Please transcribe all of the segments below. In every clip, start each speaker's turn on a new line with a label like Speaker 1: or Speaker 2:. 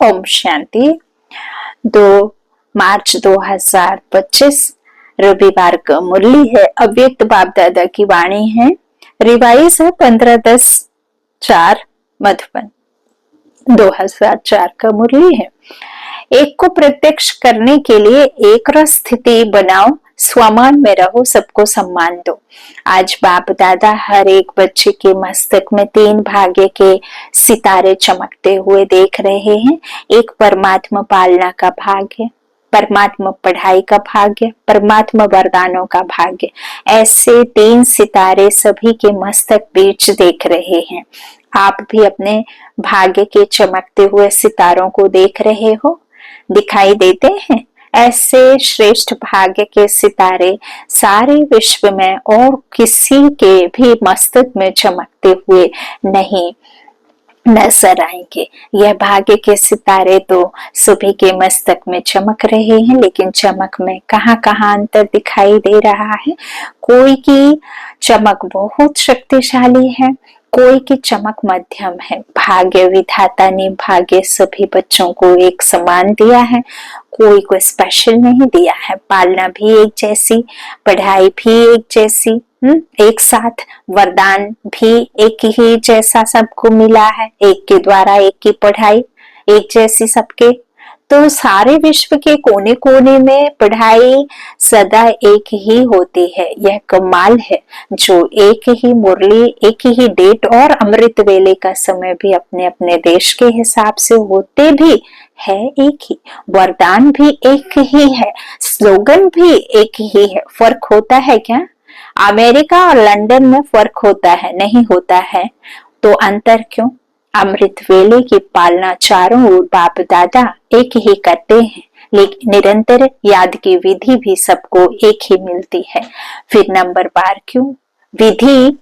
Speaker 1: ओम शांति। 2 मार्च 2025 रविवार का मुरली है। अव्यक्त बाप दादा की वाणी है। रिवाइज है 15/10/4 मधुबन 2004 का मुरली है। एक को प्रत्यक्ष करने के लिए एक रस स्थिति बनाओ, स्वमान में रहो, सबको सम्मान दो। आज बाप दादा हर एक बच्चे के मस्तक में 3 भाग्य के सितारे चमकते हुए देख रहे हैं। एक परमात्मा पालना का भाग्य, परमात्मा पढ़ाई का भाग्य, परमात्मा वरदानों का भाग्य। ऐसे 3 सितारे सभी के मस्तक बीच देख रहे हैं। आप भी अपने भाग्य के चमकते हुए सितारों को देख रहे हो, दिखाई देते हैं। ऐसे श्रेष्ठ भाग्य के सितारे सारे विश्व में और किसी के भी मस्तक में चमकते हुए नहीं नजर आएंगे। यह भाग्य के सितारे तो सभी के मस्तक में चमक रहे हैं, लेकिन चमक में कहां कहां अंतर दिखाई दे रहा है। कोई की चमक बहुत शक्तिशाली है, कोई की चमक मध्यम है। भाग्य विधाता ने भाग्य सभी बच्चों को एक समान दिया है, कोई को स्पेशल नहीं दिया है। पालना भी एक जैसी, पढ़ाई भी एक जैसी, एक साथ वरदान भी एक ही जैसा सबको मिला है। एक के द्वारा एक की पढ़ाई एक जैसी सबके। तो सारे विश्व के कोने कोने में पढ़ाई सदा एक ही होती है। यह कमाल है जो एक ही मुरली, एक ही डेट और अमृत वेले का समय भी अपने अपने देश के हिसाब से होते भी है एक ही, वरदान भी एक ही है, स्लोगन भी एक ही है। फर्क होता है क्या? अमेरिका और लंदन में फर्क होता है? नहीं होता है। तो अंतर क्यों? अमृत वेले की पालना चारों ओर बाप दादा एक ही करते हैं, लेकिन निरंतर याद की विधि भी सबको एक ही मिलती है। फिर नंबर बार क्यों? विधि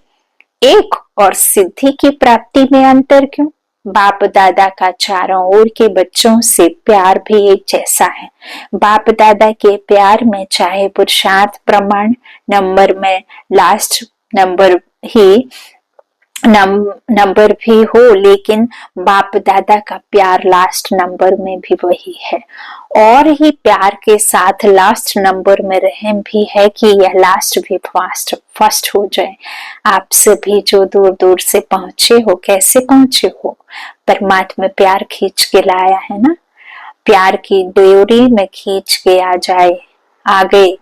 Speaker 1: एक और सिद्धि की प्राप्ति में अंतर क्यों? बाप दादा का चारों ओर के बच्चों से प्यार भी एक जैसा है। बाप दादा के प्यार में चाहे पुरुषार्थ प्रमाण नंबर में लास्ट नंबर भी हो, लेकिन बाप दादा का प्यार लास्ट नंबर में भी वही है। और ही प्यार के साथ लास्ट नंबर में रहम भी है कि यह लास्ट भी फर्स्ट हो जाए। आप सभी जो दूर दूर से पहुंचे हो, कैसे पहुंचे हो? परमात्मा प्यार खींच के लाया है ना। प्यार की डोरी में खींच के आ गए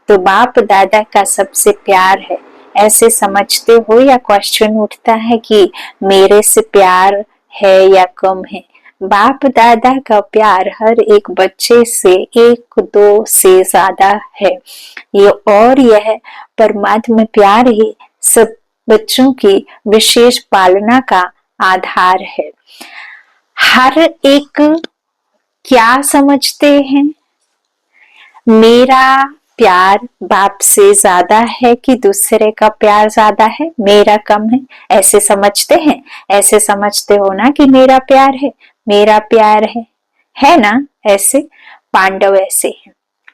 Speaker 1: तो बाप दादा का सबसे प्यार है, ऐसे समझते हो? या क्वेश्चन उठता है कि मेरे से प्यार है या कम है? बाप दादा का प्यार हर एक बच्चे से 1-2 से ज्यादा है। यह परमात्मा प्यार ही सब बच्चों की विशेष पालना का आधार है। हर एक क्या समझते हैं? मेरा प्यार बाप से ज्यादा है कि दूसरे का प्यार ज्यादा है, मेरा कम है, ऐसे समझते हैं? ऐसे समझते हो ना कि मेरा प्यार है ना? ऐसे पांडव ऐसे हैं।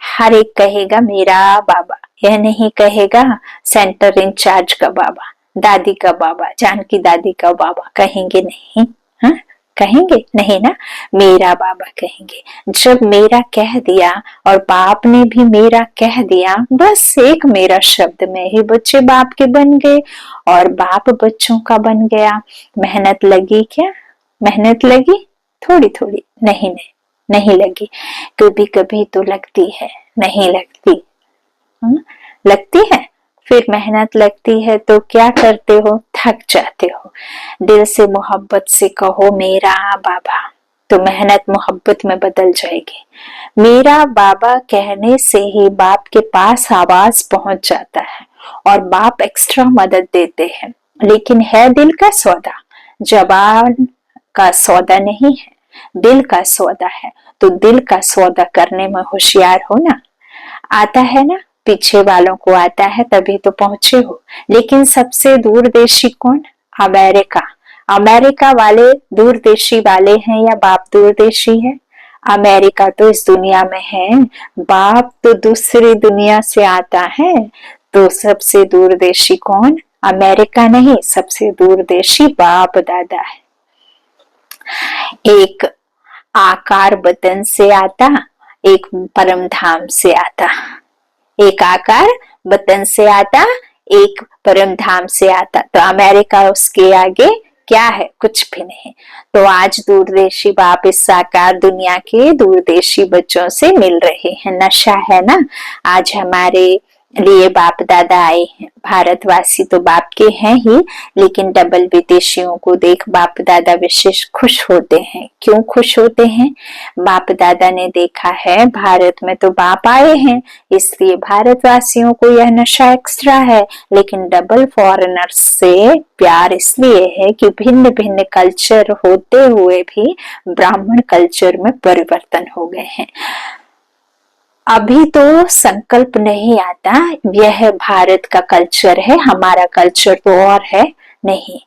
Speaker 1: हर एक कहेगा मेरा बाबा, यह नहीं कहेगा सेंटर इंचार्ज का बाबा, दादी का बाबा, जानकी दादी का बाबा। कहेंगे नहीं? हाँ कहेंगे नहीं ना, मेरा बाबा कहेंगे। जब मेरा कह दिया और बाप ने भी मेरा कह दिया, बस एक मेरा शब्द में ही बच्चे बाप के बन गए और बाप बच्चों का बन गया। मेहनत लगी क्या? मेहनत लगी? थोड़ी थोड़ी, नहीं लगी। कभी कभी तो लगती है, नहीं लगती? लगती है। फिर मेहनत लगती है तो क्या करते हो? थक जाते हो। दिल से मोहब्बत से कहो मेरा बाबा, तो मेहनत मोहब्बत में बदल जाएगी। मेरा बाबा कहने से ही बाप के पास आवाज पहुंच जाता है और बाप एक्स्ट्रा मदद देते हैं। लेकिन है दिल का सौदा, जबान का सौदा नहीं है, दिल का सौदा है। तो दिल का सौदा करने में होशियार हो ना। आता है ना, पीछे वालों को आता है तभी तो पहुंचे हो। लेकिन सबसे दूरदेशी कौन? अमेरिका वाले दूरदेशी वाले हैं या बाप दूरदेशी है? अमेरिका तो इस दुनिया में है, बाप तो दूसरी दुनिया से आता है। तो सबसे दूरदेशी कौन? अमेरिका नहीं, सबसे दूरदेशी बाप दादा है। एक आकार वतन से आता, एक परम धाम से आता। एक आकार वतन से आता, एक परम धाम से आता। तो अमेरिका उसके आगे क्या है? कुछ भी नहीं। तो आज दूरदेशी बाप इस साकार दुनिया के दूरदेशी बच्चों से मिल रहे हैं। नशा है ना। आज हमारे लिए बाप दादा आए हैं। भारतवासी तो बाप के हैं ही, लेकिन डबल विदेशियों को देख बाप दादा विशेष खुश होते हैं। क्यों खुश होते हैं? बाप दादा ने देखा है भारत में तो बाप आए हैं, इसलिए भारतवासियों को यह नशा एक्स्ट्रा है। लेकिन डबल फॉरेनर्स से प्यार इसलिए है कि भिन्न भिन्न कल्चर होते हुए भी ब्राह्मण कल्चर में परिवर्तन हो गए हैं। अभी तो संकल्प नहीं आता यह भारत का कल्चर है, हमारा कल्चर तो और है नहीं।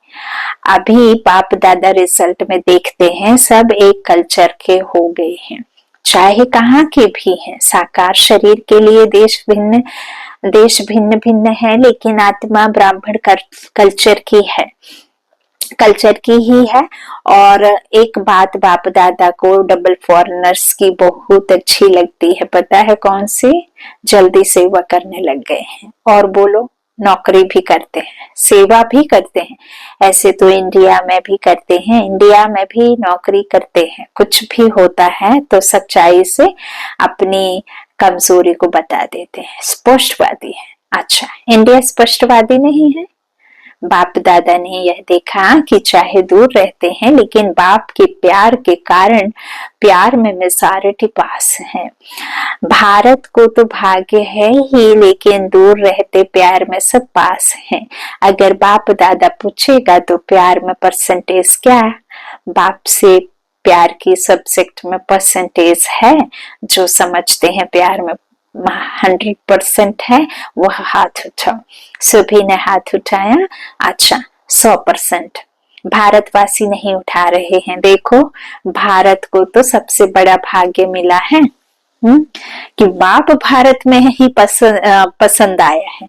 Speaker 1: अभी बाप दादा रिजल्ट में देखते हैं सब एक कल्चर के हो गए हैं, चाहे कहाँ के भी हैं। साकार शरीर के लिए देश भिन्न भिन्न है, लेकिन आत्मा ब्राह्मण कल्चर की ही है। और एक बात बाप दादा को डबल फॉरेनर्स की बहुत अच्छी लगती है, पता है कौन सी? जल्दी सेवा करने लग गए हैं। और बोलो, नौकरी भी करते हैं, सेवा भी करते हैं। ऐसे तो इंडिया में भी करते हैं, इंडिया में भी नौकरी करते हैं। कुछ भी होता है तो सच्चाई से अपनी कमजोरी को बता देते हैं, स्पष्टवादी है। अच्छा, इंडिया स्पष्टवादी नहीं है। बाप दादा ने यह देखा कि चाहे दूर रहते हैं, लेकिन बाप के प्यार के कारण प्यार में मेजॉरिटी पास है। भारत को तो भाग्य है ही, लेकिन दूर रहते प्यार में सब पास है। अगर बाप दादा पूछेगा तो प्यार में परसेंटेज क्या? बाप से प्यार की सब्जेक्ट में परसेंटेज है। जो समझते हैं प्यार में 100% है वह हाथ उठाओ। सभी ने हाथ उठाया। अच्छा, 100% भारतवासी नहीं उठा रहे हैं। देखो, भारत को तो सबसे बड़ा भाग्य मिला है कि बाप भारत में ही पसंद आया है।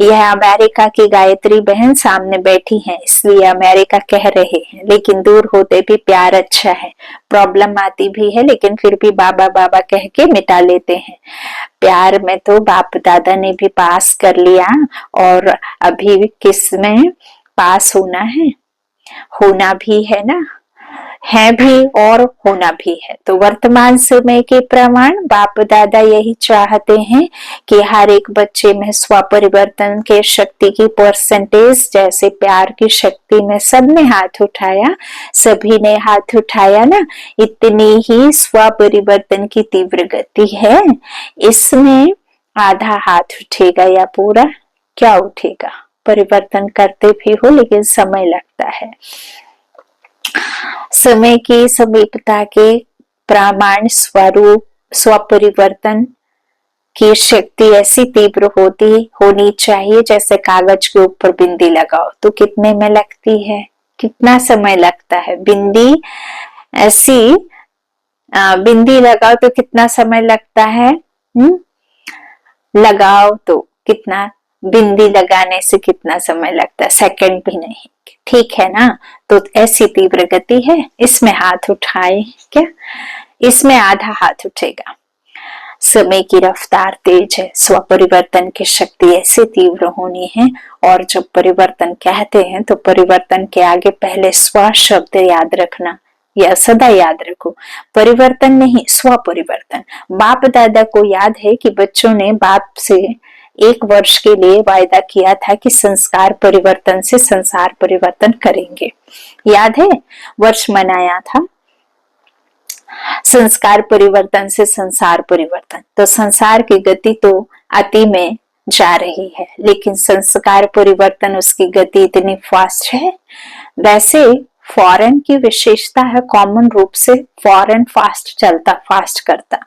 Speaker 1: यह अमेरिका की गायत्री बहन सामने बैठी है, इसलिए अमेरिका कह रहे हैं, लेकिन दूर होते भी प्यार अच्छा है। प्रॉब्लम आती भी है, लेकिन फिर भी बाबा बाबा कह के मिटा लेते हैं। प्यार में तो बाप दादा ने भी पास कर लिया, और अभी किस में पास होना है? होना भी है ना, है भी और होना भी है। तो वर्तमान समय के प्रमाण बाप दादा यही चाहते हैं कि हर एक बच्चे में स्वपरिवर्तन के शक्ति की परसेंटेज, जैसे प्यार की शक्ति में सबने हाथ उठाया, सभी ने हाथ उठाया ना, इतनी ही स्वपरिवर्तन की तीव्र गति है। इसमें आधा हाथ उठेगा या पूरा? क्या उठेगा? परिवर्तन करते भी हो, लेकिन समय लगता है। समय की समीपता के प्रमाण स्वरूप स्वपरिवर्तन की शक्ति ऐसी तीव्र होनी चाहिए, जैसे कागज के ऊपर बिंदी लगाओ तो कितने में लगती है? कितना समय लगता है? बिंदी लगाओ तो कितना समय लगता है? लगाओ तो कितना, बिंदी लगाने से कितना समय लगता है? सेकंड भी नहीं। ठीक है ना। तो ऐसी तीव्र गति है। इसमें हाथ उठाए क्या? इसमें आधा हाथ उठेगा। समय की रफ्तार तेज है, स्वपरिवर्तन की शक्ति ऐसी तीव्र होनी है। और जब परिवर्तन कहते हैं तो परिवर्तन के आगे पहले स्व शब्द याद रखना, यह सदा याद रखो। परिवर्तन नहीं, स्वपरिवर्तन। बाप दादा को याद है कि बच्चों ने बाप से 1 वर्ष के लिए वायदा किया था कि संस्कार परिवर्तन से संसार परिवर्तन करेंगे। याद है? वर्ष मनाया था संस्कार परिवर्तन से संसार परिवर्तन। तो संसार की गति तो अति में जा रही है, लेकिन संस्कार परिवर्तन उसकी गति इतनी फास्ट है। वैसे फॉरेन की विशेषता है, कॉमन रूप से फॉरेन फास्ट चलता, फास्ट करता।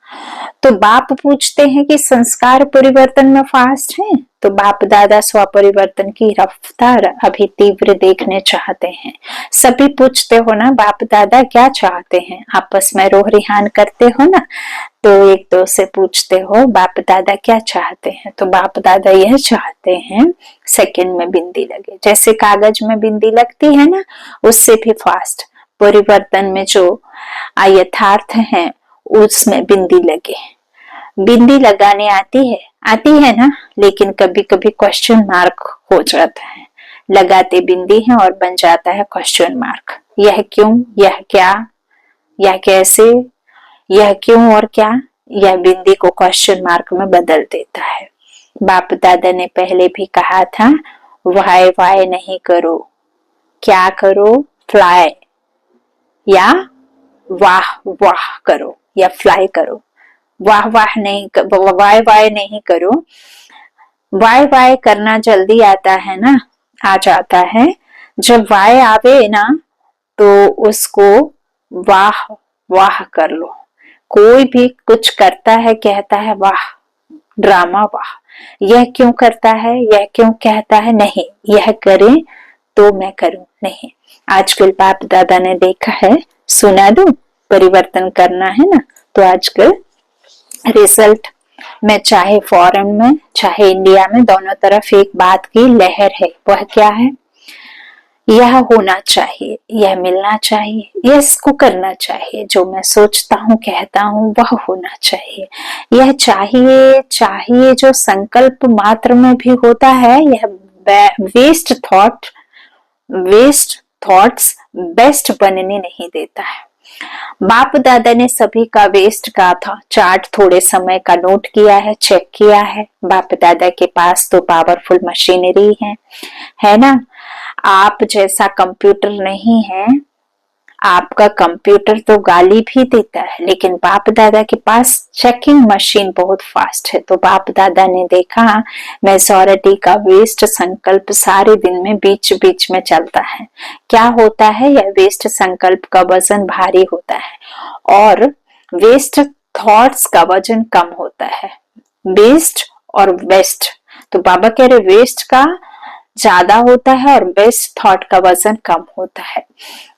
Speaker 1: तो बाप पूछते हैं कि संस्कार परिवर्तन में फास्ट है, तो बाप दादा स्वपरिवर्तन की रफ्तार अभी तीव्र देखने चाहते हैं। सभी पूछते हो ना बाप दादा क्या चाहते हैं, आपस में रोह रिहान करते हो ना, तो एक दो से पूछते हो बाप दादा क्या चाहते हैं, तो बाप दादा यह चाहते हैं सेकंड में बिंदी लगे, जैसे कागज में बिंदी लगती है ना, उससे भी फास्ट परिवर्तन में जो यथार्थ है उसमें बिंदी लगे। बिंदी लगाने आती है ना, लेकिन कभी कभी क्वेश्चन मार्क हो जाता है। लगाते बिंदी है और बन जाता है क्वेश्चन मार्क। यह क्यों, यह क्या, यह कैसे, यह क्यों और क्या, यह बिंदी को क्वेश्चन मार्क में बदल देता है। बाप दादा ने पहले भी कहा था, वाय वाय नहीं करो, क्या करो, फ्लाई, या वाह वाह करो, या फ्लाई करो। वाह वाह नहीं, वाय वाय नहीं करो। वाय वाय करना जल्दी आता है ना, आ जाता है। जब वाय आवे ना तो उसको वाह वाह कर लो। कोई भी कुछ करता है, कहता है वाह, ड्रामा वाह। यह क्यों करता है, यह क्यों कहता है, नहीं, यह करे तो मैं करूं, नहीं। आजकल बाप दादा ने देखा है, सुना दो, परिवर्तन करना है ना, तो आजकल रिजल्ट में, चाहे फॉरेन में चाहे इंडिया में, दोनों तरफ एक बात की लहर है। वह क्या है, यह होना चाहिए, यह मिलना चाहिए, यह इसको करना चाहिए, जो मैं सोचता हूँ कहता हूँ वह होना चाहिए। यह चाहिए चाहिए जो संकल्प मात्र में भी होता है, यह वेस्ट थॉट्स बेस्ट बनने नहीं देता है। बाप दादा ने सभी का वेस्ट का था चार्ट थोड़े समय का नोट किया है, चेक किया है। बाप दादा के पास तो पावरफुल मशीनरी है ना। आप जैसा कंप्यूटर नहीं है, आपका कंप्यूटर तो गाली भी देता है, लेकिन बाप दादा के पास चेकिंग मशीन बहुत फास्ट है। तो बाप दादा ने देखा, मेजॉरिटी का वेस्ट संकल्प सारे दिन में बीच बीच में चलता है। क्या होता है, यह वेस्ट संकल्प का वजन भारी होता है और वेस्ट थॉट्स का वजन कम होता है। वेस्ट और बेस्ट, तो बाबा कह रहे वेस्ट का ज्यादा होता है और बेस्ट थॉट का वजन कम होता है।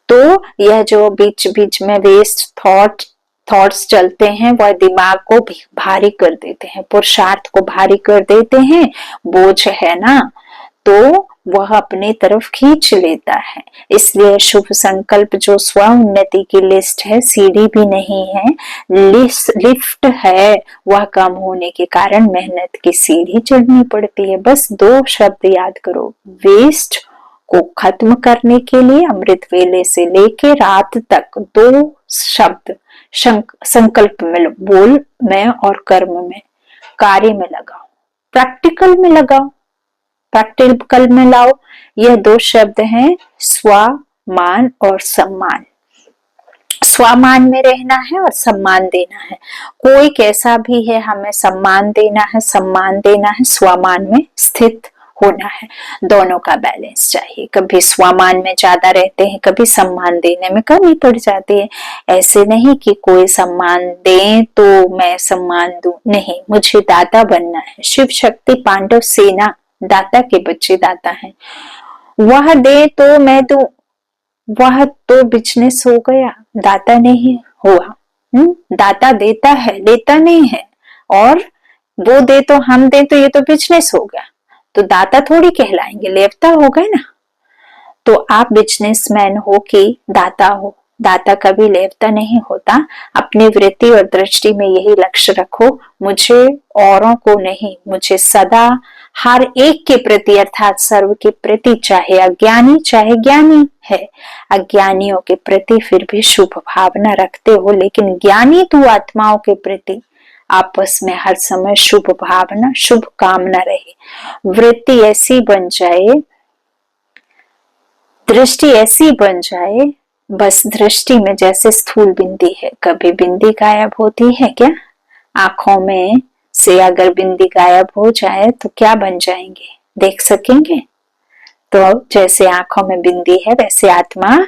Speaker 1: तो यह जो बीच बीच में वेस्ट थॉट्स चलते हैं, वह दिमाग को भी भारी कर देते हैं, पुरुषार्थ को भारी कर देते हैं। बोझ है ना, तो वह अपने तरफ खींच लेता है। इसलिए शुभ संकल्प जो स्व उन्नति की लिस्ट है, सीढ़ी भी नहीं है, लिफ्ट है। वह कम होने के कारण मेहनत की सीढ़ी चढ़नी पड़ती है। बस 2 शब्द याद करो, वेस्ट को खत्म करने के लिए अमृत वेले से लेके रात तक 2 शब्द संकल्प में बोल में और कर्म में, कार्य में लगाओ, प्रैक्टिकल में लगाओ, प्रैक्टिकल में लाओ। यह 2 शब्द हैं, स्वामान और सम्मान। स्वामान में रहना है और सम्मान देना है। कोई कैसा भी है, हमें सम्मान देना है, सम्मान देना है, स्वामान में स्थित होना है। दोनों का बैलेंस चाहिए। कभी स्वामान में ज्यादा रहते हैं, कभी सम्मान देने में कमी पड़ जाती है। ऐसे नहीं कि कोई सम्मान दे तो मैं सम्मान दूं, नहीं, मुझे दाता बनना है। शिव शक्ति पांडव सेना दाता के बच्चे दाता हैं। वह दे तो मैं दूं, वह तो बिजनेस हो गया, दाता नहीं हुआ। दाता देता है, लेता नहीं है। और वो दे तो हम दे तो ये तो बिजनेस हो गया, तो दाता थोड़ी कहलाएंगे, लेवता हो गए ना। तो आप बिजनेसमैन हो कि दाता हो, दाता कभी लेवता नहीं होता। अपनी वृत्ति और दृष्टि में यही लक्ष्य रखो, मुझे औरों को नहीं, मुझे सदा हर एक के प्रति अर्थात सर्व के प्रति, चाहे अज्ञानी चाहे ज्ञानी है, अज्ञानियों के प्रति फिर भी शुभ भावना रखते हो, लेकिन ज्ञानी तू आत्माओं के प्रति आपस में हर समय शुभ भावना शुभ कामना रहे। वृत्ति ऐसी बन जाए, दृष्टि ऐसी बन जाए, बस दृष्टि में जैसे स्थूल बिंदी है। कभी बिंदी गायब होती है क्या? आंखों में से अगर बिंदी गायब हो जाए तो क्या बन जाएंगे, देख सकेंगे? तो जैसे आंखों में बिंदी है, वैसे आत्मा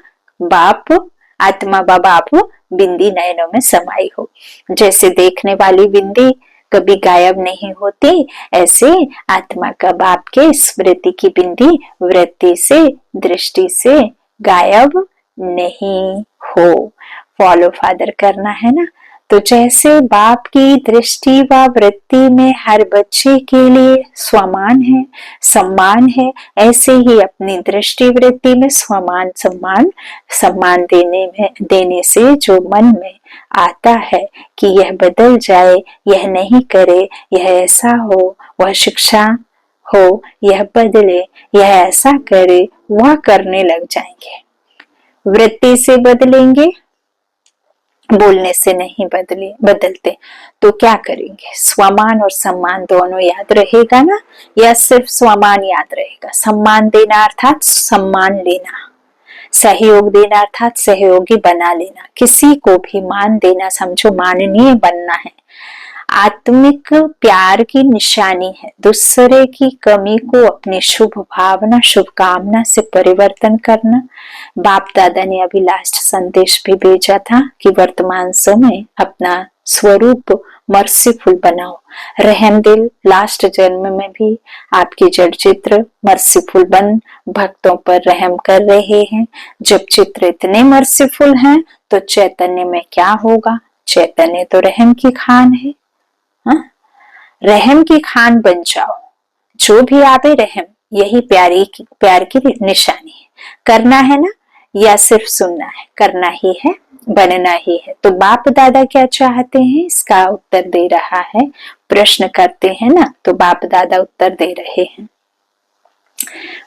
Speaker 1: बाप बिंदी नयनों में समाई हो। जैसे देखने वाली बिंदी कभी गायब नहीं होती, ऐसे आत्मा का बाप के स्मृति की बिंदी वृत्ति से दृष्टि से गायब नहीं हो। फॉलो फादर करना है ना, तो जैसे बाप की दृष्टि व वृत्ति में हर बच्चे के लिए स्वमान है, सम्मान है, ऐसे ही अपनी दृष्टि वृत्ति में स्वमान सम्मान देने से जो मन में आता है कि यह बदल जाए, यह नहीं करे, यह ऐसा हो, वह शिक्षा हो, यह बदले, यह ऐसा करे, वह करने लग जाएंगे। वृत्ति से बदलेंगे, बोलने से नहीं बदलते। तो क्या करेंगे? स्वमान और सम्मान दोनों याद रहेगा ना, या सिर्फ स्वमान याद रहेगा? सम्मान देना अर्थात सम्मान लेना, सहयोग देना अर्थात सहयोगी बना लेना, किसी को भी मान देना समझो माननीय बनना है। आत्मिक प्यार की निशानी है दूसरे की कमी को अपनी शुभ भावना शुभकामना से परिवर्तन करना। बाप दादा ने अभी लास्ट संदेश भी भेजा था कि वर्तमान समय अपना स्वरूप मर्सीफुल बनाओ, रहम दिल। लास्ट जन्म में भी आपके जड़ चित्र मर्सीफुल बन भक्तों पर रहम कर रहे हैं। जब चित्र इतने मर्सीफुल हैं तो चैतन्य में क्या होगा? चैतन्य तो रहम की खान है। रहम की खान बन जाओ, जो भी आवे रहम, यही प्यार की निशानी है। करना है ना, या सिर्फ सुनना है? करना ही है, बनना ही है। तो बाप दादा क्या चाहते हैं, इसका उत्तर दे रहा है। प्रश्न करते हैं ना, तो बाप दादा उत्तर दे रहे हैं।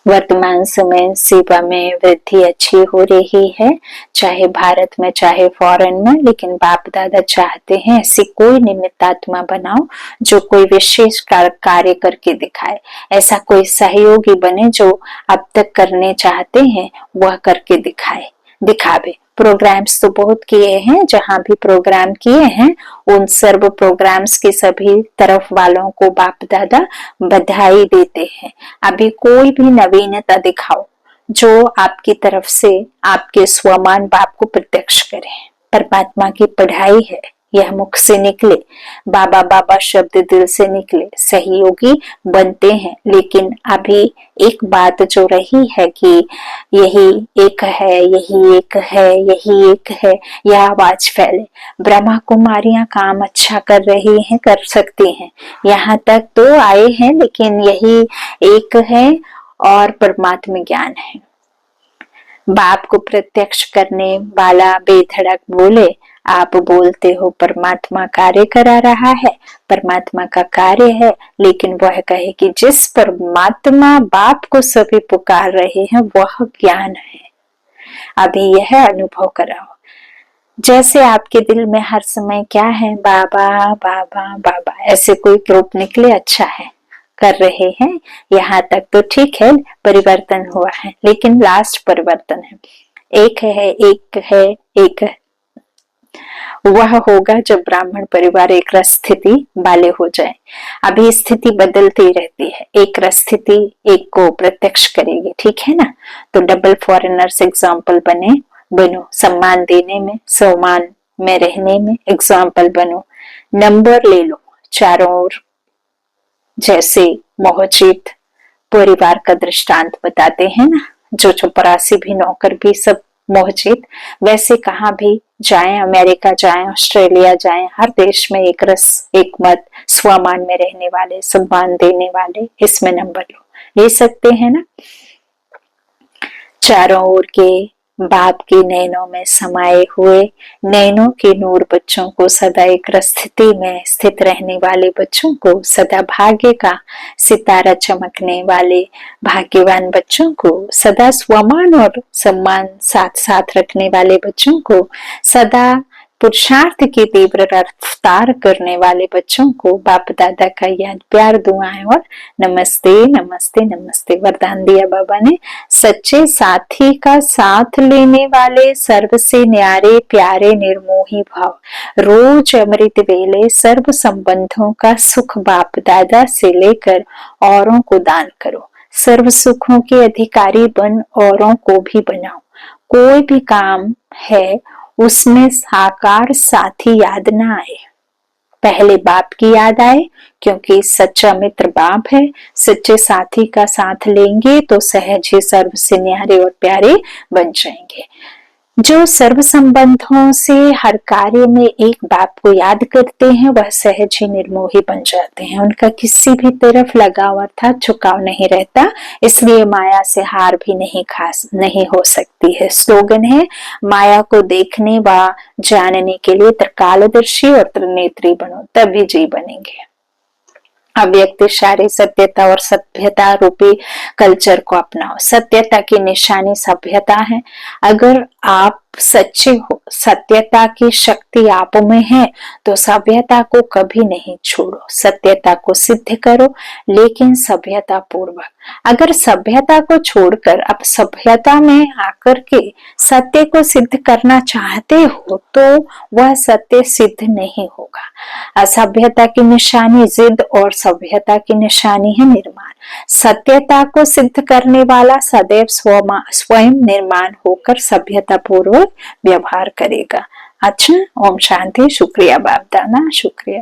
Speaker 1: वर्तमान समय सेवा में वृद्धि अच्छी हो रही है, चाहे भारत में चाहे फॉरेन में, लेकिन बाप दादा चाहते हैं ऐसी कोई निमित्त आत्मा बनाओ जो कोई विशेष कार्य करके दिखाए। ऐसा कोई सहयोगी बने जो अब तक करने चाहते हैं वह करके दिखावे। प्रोग्राम्स तो बहुत किए हैं, जहां भी प्रोग्राम किए हैं उन सर्व प्रोग्राम्स के सभी तरफ वालों को बाप दादा बधाई देते हैं। अभी कोई भी नवीनता दिखाओ जो आपकी तरफ से आपके स्वमान बाप को प्रत्यक्ष करे। परमात्मा की पढ़ाई है, यह मुख से निकले, बाबा बाबा शब्द दिल से निकले, सहयोगी बनते हैं। लेकिन अभी एक बात जो रही है कि यही एक है, यही एक है, यही एक है, यह आवाज फैले। ब्रह्मा कुमारियां काम अच्छा कर रही हैं, कर सकती हैं, यहाँ तक तो आए हैं, लेकिन यही एक है और परमात्मा ज्ञान है। बाप को प्रत्यक्ष करने वाला बेधड़क बोले, आप बोलते हो परमात्मा कार्य करा रहा है, परमात्मा का कार्य है, लेकिन वह कहे कि जिस परमात्मा बाप को सभी पुकार रहे हैं वह ज्ञान है। अभी यह अनुभव कराओ। जैसे आपके दिल में हर समय क्या है, बाबा बाबा बाबा, ऐसे कोई ग्रुप निकले, अच्छा है, कर रहे हैं, यहाँ तक तो ठीक है, परिवर्तन हुआ है। लेकिन लास्ट परिवर्तन है, एक वह होगा जब ब्राह्मण परिवार एक रस स्थिति वाले हो जाए। अभी स्थिति बदलती रहती है, एक रस स्थिति एक को प्रत्यक्ष करेगी, ठीक है ना। तो डबल फॉरेनर्स एग्जाम्पल बनो, सम्मान देने में, सम्मान में रहने में एग्जाम्पल बनो। नंबर ले लो चारों ओर, जैसे मोहजीत परिवार का दृष्टांत बताते हैं ना, जो 84 भी नौकर भी सब मोहजीत। वैसे कहाँ भी जाएं, अमेरिका जाएं, ऑस्ट्रेलिया जाएं, हर देश में एक रस एक मत, स्वमान में रहने वाले, सम्मान देने वाले, इसमें नंबर ले सकते हैं ना। चारों ओर के बाप के नैनों में समाये हुए नैनों के नूर बच्चों को सदा एक स्थिति में स्थित रहने वाले बच्चों को, सदा भाग्य का सितारा चमकने वाले भाग्यवान बच्चों को, सदा स्वमान और सम्मान साथ साथ रखने वाले बच्चों को, सदा पुरुषार्थ की तीव्र रफ्तार करने वाले बच्चों को बाप दादा का याद प्यार दुआएं और नमस्ते नमस्ते नमस्ते वरदान दिया बाबा ने। सच्चे साथी का साथ लेने वाले सर्व से न्यारे प्यारे निर्मोही भाव, रोज अमृत वेले सर्व संबंधों का सुख बाप दादा से लेकर औरों को दान करो। सर्व सुखों के अधिकारी बन औरों को भी बनाओ। कोई भी काम है उसमें साकार साथी याद ना आए, पहले बाप की याद आए, क्योंकि सच्चा मित्र बाप है। सच्चे साथी का साथ लेंगे तो सहज ही सर्व से न्यारे और प्यारे बन जाएंगे। जो सर्व संबंधों से हर कार्य में एक बाप को याद करते हैं वह सहज ही निर्मोही बन जाते हैं। उनका किसी भी तरफ लगाव अर्थात झुकाव नहीं रहता, इसलिए माया से हार भी नहीं हो सकती है। स्लोगन है, माया को देखने व जानने के लिए त्रिकालदर्शी और त्रिनेत्री बनो, तभी जी बनेंगे। अव्यक्त इशारे सत्यता और सभ्यता रूपी कल्चर को अपनाओ। सत्यता की निशानी सभ्यता है। अगर आप सच्चे हो, सत्यता की शक्ति आप में है, तो सभ्यता को कभी नहीं छोड़ो। सत्यता को सिद्ध करो, लेकिन सभ्यता पूर्वक। अगर सभ्यता को छोड़कर अब सभ्यता में आकर के सत्य को सिद्ध करना चाहते हो, तो वह सत्य सिद्ध नहीं होगा। असभ्यता की निशानी जिद और सभ्यता की निशानी है निर्माण। सत्यता को सिद्ध करने वाला सदैव स्वयं निर्माण होकर सभ्यता पूर्वक व्यवहार करेगा। अच्छा, ओम शांति। शुक्रिया बाप दादा, शुक्रिया।